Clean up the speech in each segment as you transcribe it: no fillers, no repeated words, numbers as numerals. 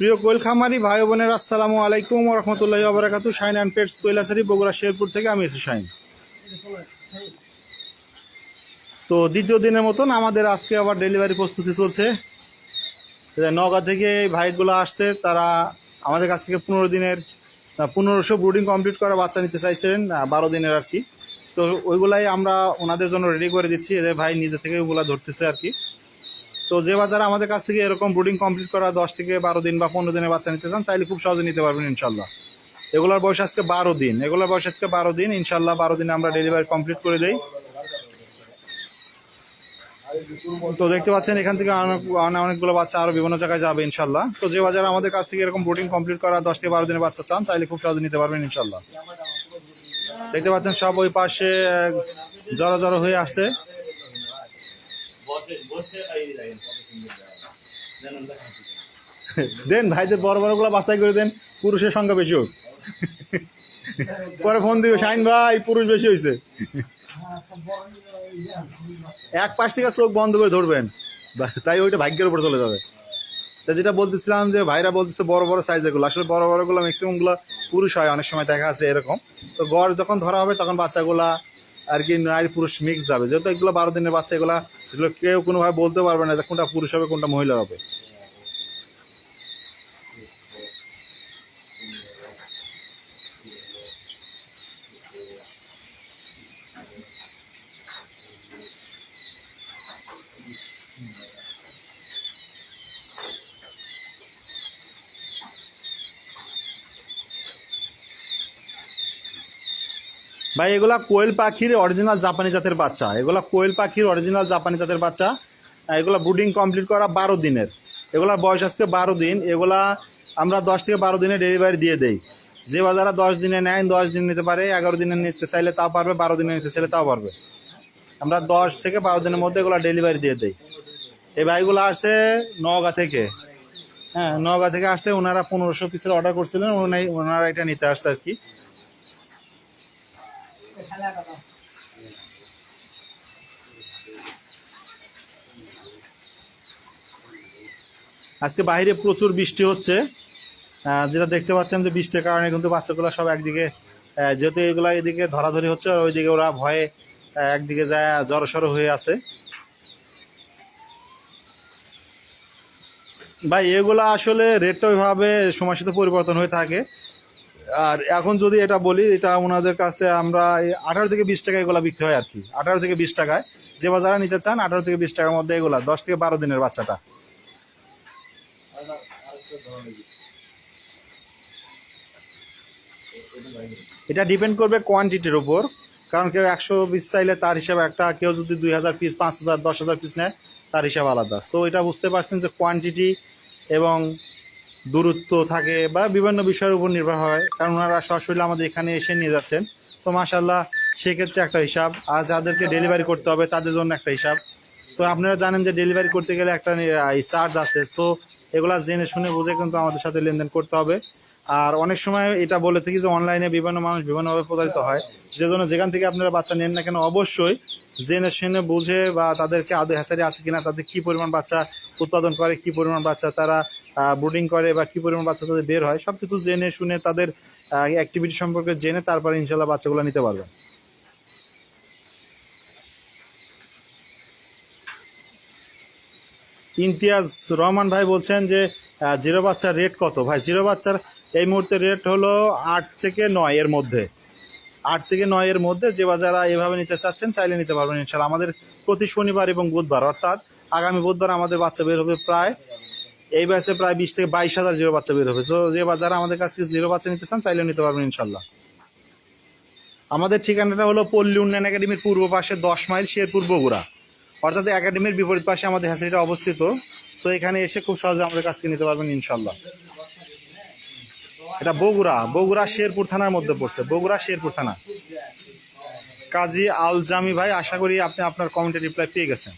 প্রিয় কোয়েল খামারি ভাই বোনের আসসালামু আলাইকুম ওয়া রাহমাতুল্লাহি ওয়া বারাকাতুহু। শাইন অ্যান্ড পেটস কৈলাসরি বগুড়া শেরপুর থেকে আমি এসে শাইন। তো দ্বিতীয় দিনের মতন আমাদের আজকে আবার ডেলিভারি প্রস্তুতি চলছে। নওগাঁ থেকে ভাইগুলো আসছে, তারা আমাদের কাছ থেকে 1500 ব্রুডিং কমপ্লিট করা বাচ্চা নিতে চাইছিলেন, 12 দিনের আর কি। তো ওইগুলাই আমরা ওনাদের জন্য রেডি করে দিচ্ছি। এদের ভাই নিজে থেকে ওগুলা ধরতেছে আর কি। তো যে বাচ্চারা আমাদের কাছ থেকে এরকম ব্রুডিং কমপ্লিট করা 10 থেকে 12 দিন বা 15 দিনের বাচ্চা নিতে চান, চাইলে খুব সহজে নিতে পারবেন ইনশাল্লাহ। এগুলোর বয়স আজকে 12 দিন, ইনশাল্লাহ 12 দিনে আমরা ডেলিভারি কমপ্লিট করে দেই। তো দেখতে পাচ্ছেন এখান থেকে অনেকগুলো বাচ্চা আরো বিভিন্ন জায়গায় যাবে ইনশাল্লাহ। তো যে বাজার আমাদের কাছ থেকে এরকম ব্রুডিং কমপ্লিট করা 10 থেকে 12 দিনের বাচ্চা চান, চাইলে খুব সহজে নিতে পারবেন ইনশাল্লাহ। দেখতে পাচ্ছেন সব ওই পাশে জড়ো জড়ো হয়ে আসছে। দেন ভাইদের বড় বড় গুলা বাছাই করে দেন, পুরুষের সংখ্যা বেশি হোক। পরে ফোন দিবে, শাইন ভাই পুরুষ বেশি হয়েছে। এক পাশ থেকে চোখ বন্ধ করে ধরবেন, তাই ওইটা ভাগ্যের উপর চলে যাবে। তা যেটা বলতেছিলাম যে ভাইরা বলতেছে বড় বড় সাইজের গুলো, আসলে বড় বড় গুলো ম্যাক্সিমাম গুলো পুরুষ হয়, অনেক সময় দেখা আছে এরকম। তো গড় যখন ধরা হবে তখন বাচ্চাগুলা আর কি নারী পুরুষ মিক্স যাবে, যেহেতু এগুলো 12 দিনের বাচ্চা, এগুলো কেউ কোনোভাবে বলতে পারবে না যে কোনটা পুরুষ হবে কোনটা মহিলা হবে। ভাই এগুলা কোয়েল পাখির অরিজিনাল জাপানি জাতের বাচ্চা, এগুলা ব্রুডিং কমপ্লিট করা 12 দিনের। এগুলার বয়স আজকে 12 দিন। এগুলা আমরা 10 থেকে 12 দিনে ডেলিভারি দিয়ে দেই। যে বাজারা 10 দিনে নেয় 10 দিন নিতে পারে, 11 দিনে নিতে চাইলে তাও পারবে, 12 দিনে নিতে চাইলে তাও পারবে। আমরা 10 থেকে 12 দিনের মধ্যে এগুলা ডেলিভারি দিয়ে দেই। এই ভাইগুলো আসছে নওগাঁ থেকে। হ্যাঁ, নওগাঁ থেকে আসছে, ওনারা 1500 পিসের অর্ডার করছিলেন, ওনারা এটা নিতে আসছে আর কি। আজকে বাইরে প্রচুর বৃষ্টি হচ্ছে, যেটা দেখতে পাচ্ছেন যে বৃষ্টির কারণে কিন্তু বাচ্চাগুলো সব একদিকে, যেহেতু এগুলা এদিকে ধরাধরি হচ্ছে, ওইদিকে ওরা ভয়ে একদিকে যায় জড়সড় হয়ে আছে। ভাই এগুলা আসলে রেটটা ওইভাবে সময়ের সাথে পরিবর্তন হয়ে থাকে। আর এখন যদি এটা বলি, এটা ওনাদের কাছে আমরা 18 থেকে 20 টাকা এগুলা বিক্রি হয় আর কি। 18 থেকে 20 টাকায় যে বাজারে নিতে চান, 18 থেকে 20 টাকার মধ্যে এগুলা 10 থেকে 12 দিনের বাচ্চাটা। এটা ডিপেন্ড করবে কোয়ান্টিটির উপর, কারণ কেউ 100 পিস চাইলে তার হিসাবে একটা, কেউ যদি 2000 পিস, 5000, 10,000 পিস নেয় তার হিসাব আলাদা। সো এটা বুঝতে পারছেন যে কোয়ান্টিটি এবং দূরত্ব থাকে বা বিভিন্ন বিষয়ের উপর নির্ভর হয়, কারণ ওনারা সরাসরি আমাদের এখানে এসে নিয়ে যাচ্ছেন। তো মাশাল্লাহ সেক্ষেত্রে একটা হিসাব, আর যাদেরকে ডেলিভারি করতে হবে তাদের জন্য একটা হিসাব। তো আপনারা জানেন যে ডেলিভারি করতে গেলে একটা চার্জ আছে। সো এগুলা জেনে শুনে বুঝে কিন্তু আমাদের সাথে লেনদেন করতে হবে। আর অনেক সময় এটা বলে থাকি যে অনলাইনে বিভিন্ন মানুষ বিভিন্নভাবে প্রতারিত হয়, যেজন্য যেখান থেকে আপনারা বাচ্চা নেন না কেন অবশ্যই জেনে শুনে বুঝে, বা তাদেরকে আদৌ হ্যাচারি আছে কিনা, তাদের কী পরিমাণ বাচ্চা উৎপাদন করে, কী পরিমাণ বাচ্চা তারা ব্রুডিং করে, বা কী পরিমাণ বাচ্চা তাদের বের হয়, সব কিছু জেনে শুনে তাদের অ্যাক্টিভিটি সম্পর্কে জেনে তারপরে ইনশাল্লাহ বাচ্চাগুলো নিতে পারবেন। ইমতিয়াজ রহমান ভাই বলছেন যে জিরো বাচ্চার রেট কত? ভাই জিরো বাচ্চার এই মুহূর্তে রেট হলো 8 থেকে 9 এর মধ্যে। 8 থেকে 9 এর মধ্যে যে যারা এভাবে নিতে চাচ্ছেন চাইলে নিতে পারবেন ইনশাল্লাহ। আমাদের প্রতি শনিবার এবং বুধবার, অর্থাৎ আগামী বুধবার আমাদের বাচ্চা বের হবে প্রায়, এই ব্যাচে প্রায় 20 থেকে 22,000 জিরো বাচ্চা বের হবে। তো যে যারা আমাদের কাছ থেকে জিরো বাচ্চা নিতে চান চাইলে নিতে পারবেন ইনশাল্লাহ। আমাদের ঠিকানাটা হলো পল্লী উন্নয়ন একাডেমির পূর্ব পাশে 10 মাইল, শেরপুর বগুড়া, অর্থাৎ একাডেমির বিপরীত পাশে আমাদের হ্যাচারিটা অবস্থিত। সো এখানে এসে খুব সহজে আমাদের কাছ থেকে নিতে পারবেন ইনশাল্লাহ। এটা বগুড়া শেরপুর থানার মধ্যে পড়ছে, বগুড়া শেরপুর থানা। কাজী আল জামি ভাই, আশা করি আপনি আপনার কমেন্টে রিপ্লাই পেয়ে গেছেন।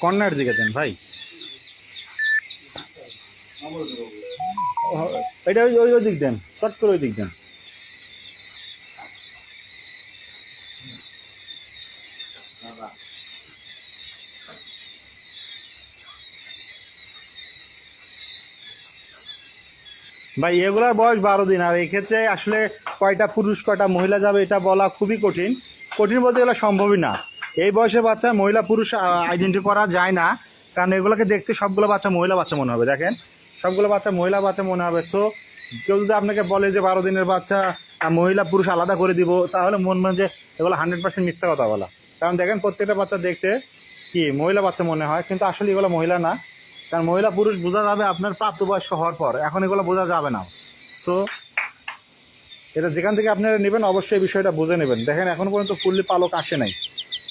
কর্নার দিকে দেন ভাই, এটা ওই ওই দিক দেন, চট করে ওই দিক দেন। ভাই এগুলার বয়স 12 দিন, আর এই ক্ষেত্রে আসলে কয়টা পুরুষ কয়টা মহিলা যাবে এটা বলা খুবই কঠিন। কঠিন বলতে গেলে সম্ভবই না। এই বয়সের বাচ্চা মহিলা পুরুষ আইডেন্টি করা যায় না, কারণ এগুলোকে দেখতে সবগুলো বাচ্চা মহিলা বাচ্চা মনে হবে। দেখেন সবগুলো বাচ্চা মহিলা বাচ্চা মনে হবে। সো কেউ যদি আপনাকে বলে যে 12 দিনের বাচ্চা মহিলা পুরুষ আলাদা করে দিব, তাহলে মন যে এগুলো 100% মিথ্যা কথা বলা। কারণ দেখেন প্রত্যেকটা বাচ্চা দেখতে কি মহিলা বাচ্চা মনে হয়, কিন্তু আসলে এগুলো মহিলা না। কারণ মহিলা পুরুষ বোঝা যাবে আপনার প্রাপ্তবয়স্ক হওয়ার পর, এখন এগুলো বোঝা যাবে না। সো এটা যেখান থেকে আপনারা নেবেন অবশ্যই এই বিষয়টা বুঝে নেবেন। দেখেন এখন পর্যন্ত ফুললি পালক আসে নাই।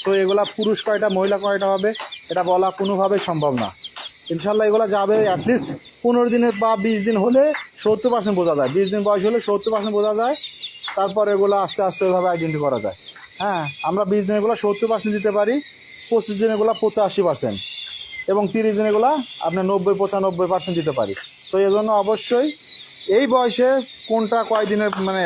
সো এগুলা পুরুষ কয়টা মহিলা কয়টা হবে এটা বলা কোনোভাবেই সম্ভব না। ইনশাল্লাহ এগুলো যাবে অ্যাটলিস্ট 15 দিনের বা 20 দিন হলে 70% বোঝা যায়। 20 দিন বয়স হলে 70% বোঝা যায়। তারপর এগুলো আস্তে আস্তে ওইভাবে আইডেন্টি করা যায়। হ্যাঁ, আমরা 20 দিন এগুলো 70% দিতে পারি, 25 দিন এগুলো 85%, এবং 30 দিন এগুলো আপনার 90-95% দিতে পারি। তো এই জন্য অবশ্যই এই বয়সে কোনটা কয় দিনের মানে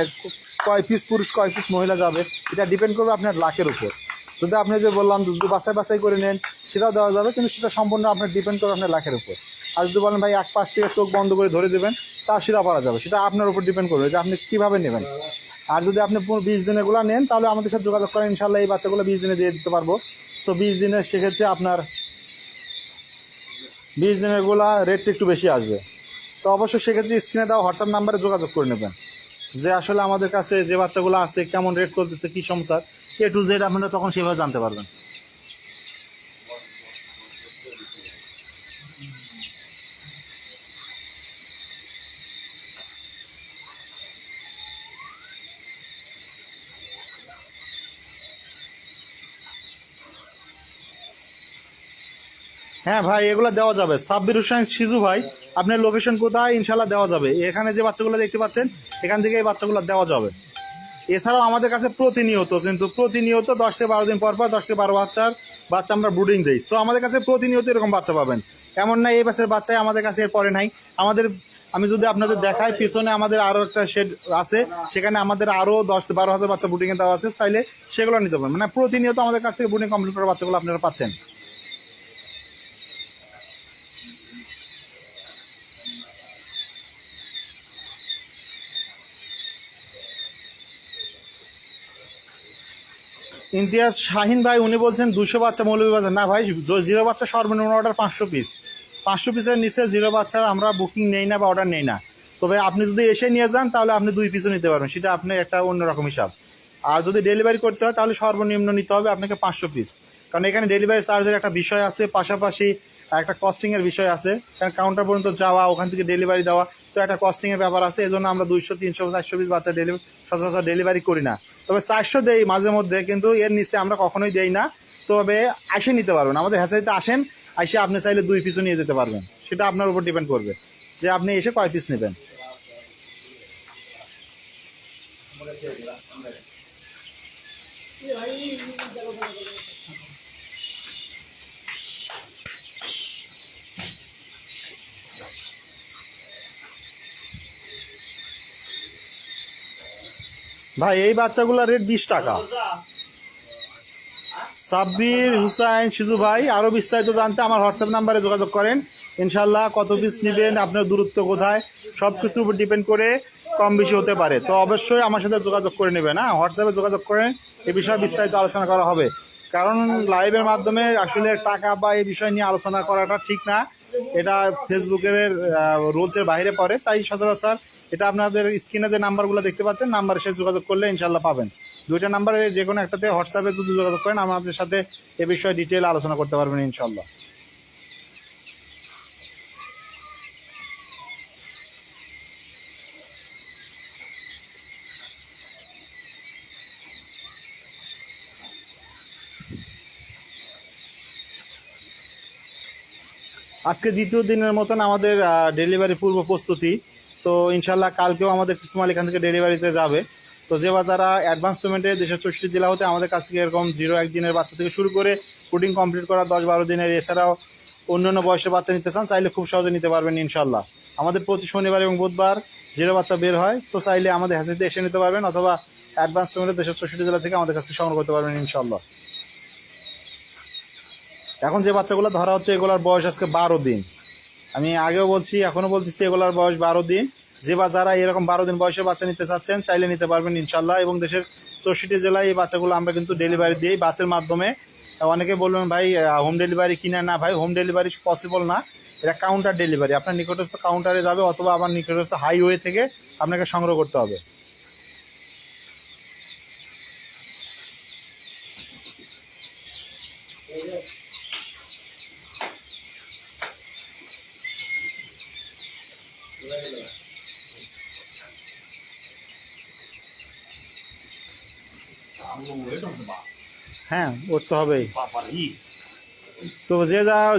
কয় পিস পুরুষ কয় পিস মহিলা যাবে এটা ডিপেন্ড করবে আপনার লাখের উপর। যদি আপনি যে বললাম যদি বাছাই করে নেন সেটাও দেওয়া যাবে, কিন্তু সেটা সম্পূর্ণ আপনার ডিপেন্ড করবে আপনার লাখের উপর। আর যদি বলেন ভাই এক পাশ থেকে চোখ বন্ধ করে ধরে দেবেন, তা সেটা পারা যাবে। সেটা আপনার উপর ডিপেন্ড করবে যে আপনি কীভাবে নেবেন। আর যদি আপনি 20 দিনেরগুলো নেন তাহলে আমাদের সাথে যোগাযোগ করেন, ইনশাল্লাহ এই বাচ্চাগুলো 20 দিনে দিয়ে দিতে পারবো। সো 20 দিনে সেক্ষেত্রে আপনার 20 দিনেরগুলা রেটটা একটু বেশি আসবে। তো অবশ্যই সেক্ষেত্রে স্ক্রিনে দেওয়া হোয়াটসঅ্যাপ নাম্বারে যোগাযোগ করে নেবেন, যে আসলে আমাদের কাছে যে বাচ্চাগুলো আছে কেমন রেট চলতেছে, কী সমস্যা, A to Z আপনারা তখন সেভাবে জানতে পারবেন। হ্যাঁ ভাই এগুলো দেওয়া যাবে। সাব্বির হোসেন সিজু ভাই, আপনার লোকেশন কোথায় ইনশাল্লাহ দেওয়া যাবে। এখানে যে বাচ্চাগুলো দেখতে পাচ্ছেন এখান থেকে এই বাচ্চাগুলো দেওয়া যাবে। এছাড়াও আমাদের কাছে প্রতিনিয়ত 10 থেকে 12 দিন পর 10 থেকে 12 বাচ্চা আমরা ব্রুডিং দিই। সো আমাদের কাছে প্রতিনিয়ত এরকম বাচ্চা পাবেন। এমন না এই বাচ্চার বাচ্চাই আমাদের কাছে এর পরে নাই। আমাদের আমি যদি আপনাদের দেখাই, পিছনে আমাদের আরও একটা শেড আছে, সেখানে আমাদের আরও 10-12 হাজার বাচ্চা ব্রুডিংয়ে দেওয়া আছে, চাইলে সেগুলো নিতে পারবেন। মানে প্রতিনিয়ত আমাদের কাছ থেকে ব্রুডিং কমপ্লিট করা বাচ্চাগুলো আপনারা পাচ্ছেন। ইমতিয়াজ শাহিন ভাই উনি বলছেন 200 বাচ্চা মৌলভীবাজার। না ভাই, জিরো বাচ্চা সর্বনিম্ন অর্ডার 500 পিস। 500 পিসের নিচে জিরো বাচ্চার আমরা বুকিং নেই না বা অর্ডার নেই না। তবে আপনি যদি এসে নিয়ে যান তাহলে আপনি 2 পিসও নিতে পারবেন, সেটা আপনার একটা অন্যরকম হিসাব। আর যদি ডেলিভারি করতে হয় তাহলে সর্বনিম্ন নিতে হবে আপনাকে 500 পিস, কারণ এখানে ডেলিভারি চার্জের একটা বিষয় আছে, পাশাপাশি একটা কস্টিংয়ের বিষয় আছে। কারণ কাউন্টার পর্যন্ত যাওয়া, ওখান থেকে ডেলিভারি দেওয়া, তো একটা কস্টিংয়ের ব্যাপার আছে। এই জন্য আমরা 200, 300, 400 পিস বাচ্চা সচরাচর ডেলিভারি করি না। তবে 400 দেই মাঝে মধ্যে, কিন্তু এর নিচে আমরা কখনোই দেই না। তবে আসে নিতে পারবেন, আমাদের হ্যাচারিতে আসেন, এসে আপনি চাইলে 2 পিসও নিয়ে যেতে পারবেন। সেটা আপনার উপর ডিপেন্ড করবে যে আপনি এসে কয় পিস নেবেন। ভাই এই বাচ্চাগুলোর রেট 20 টাকা। সাব্বির হুসাইন সিজু ভাই, আরও বিস্তারিত জানতে আমার হোয়াটসঅ্যাপ নাম্বারে যোগাযোগ করেন। ইনশাল্লাহ কত পিস নেবেন, আপনার দূরত্ব কোথায়, সব কিছুর উপর ডিপেন্ড করে কম বেশি হতে পারে। তো অবশ্যই আমার সাথে যোগাযোগ করে নেবেন। হ্যাঁ, হোয়াটসঅ্যাপে যোগাযোগ করেন, এ বিষয়ে বিস্তারিত আলোচনা করা হবে। কারণ লাইভের মাধ্যমে আসলে টাকা বা এই বিষয় নিয়ে আলোচনা করাটা ঠিক না, এটা ফেসবুকের রুলসের বাইরে পড়ে। তাই সচরাচর এটা আপনাদের স্ক্রিনে যে নাম্বারগুলো দেখতে পাচ্ছেন, নাম্বারের সাথে যোগাযোগ করলে ইনশাল্লাহ পাবেন। 2টা নাম্বারে যে কোনো একটাতে হোয়াটসঅ্যাপে যদি যোগাযোগ করেন আমাদের সাথে এ বিষয়ে ডিটেল আলোচনা করতে পারবেন ইনশাল্লাহ। আজকে দ্বিতীয় দিনের মতন আমাদের ডেলিভারি পূর্ব প্রস্তুতি। তো ইনশাল্লাহ কালকেও আমাদের কিছু মাল এখান থেকে ডেলিভারিতে যাবে। তো যে যারা অ্যাডভান্স পেমেন্টে দেশের 64 জেলা হতে আমাদের কাছ থেকে এরকম 0-1 দিনের বাচ্চা থেকে শুরু করে পুডিং কমপ্লিট করা 10-12 দিনের, এছাড়াও অন্যান্য বয়সের বাচ্চা নিতে চান চাইলে খুব সহজে নিতে পারবেন ইনশাল্লাহ। আমাদের প্রতি শনিবার এবং বুধবার 0 বাচ্চা বের হয়, তো চাইলে আমাদের হ্যাচিতে এসে নিতে পারবেন অথবা অ্যাডভান্স পেমেন্টে দেশের 64 জেলা থেকে আমাদের কাছে সংগ্রহ করতে পারবেন ইনশাল্লাহ। এখন যে বাচ্চাগুলো ধরা হচ্ছে এগুলোর বয়স আজকে 12 দিন। আমি আগেও বলছি এখনও বলতেছি এগুলোর বয়স 12 দিন। যে বা যারা এরকম 12 দিন বয়সের বাচ্চা নিতে চাচ্ছেন চাইলে নিতে পারবেন ইনশাল্লাহ। এবং দেশের 64 জেলায় এই বাচ্চাগুলো আমরা কিন্তু ডেলিভারি দিই বাসের মাধ্যমে। অনেকে বলবেন ভাই হোম ডেলিভারি কিনা, না ভাই হোম ডেলিভারি পসিবল না, এটা কাউন্টার ডেলিভারি। আপনার নিকটস্থ কাউন্টারে যাবে অথবা আমার নিকটস্থ হাইওয়ে থেকে আপনাকে সংগ্রহ করতে হবে। হ্যাঁ, করতে হবেই। তো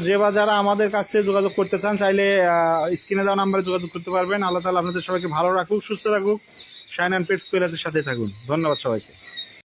যে বা যারা আমাদের কাছে যোগাযোগ করতে চান চাইলে স্ক্রিনে দেওয়া নাম্বারে যোগাযোগ করতে পারবেন। আল্লাহ তাআলা আপনাদের সবাইকে ভালো রাখুক, সুস্থ রাখুক। শাইন অ্যান্ড পেটস কোয়েলাসের সাথে থাকুন। ধন্যবাদ সবাইকে।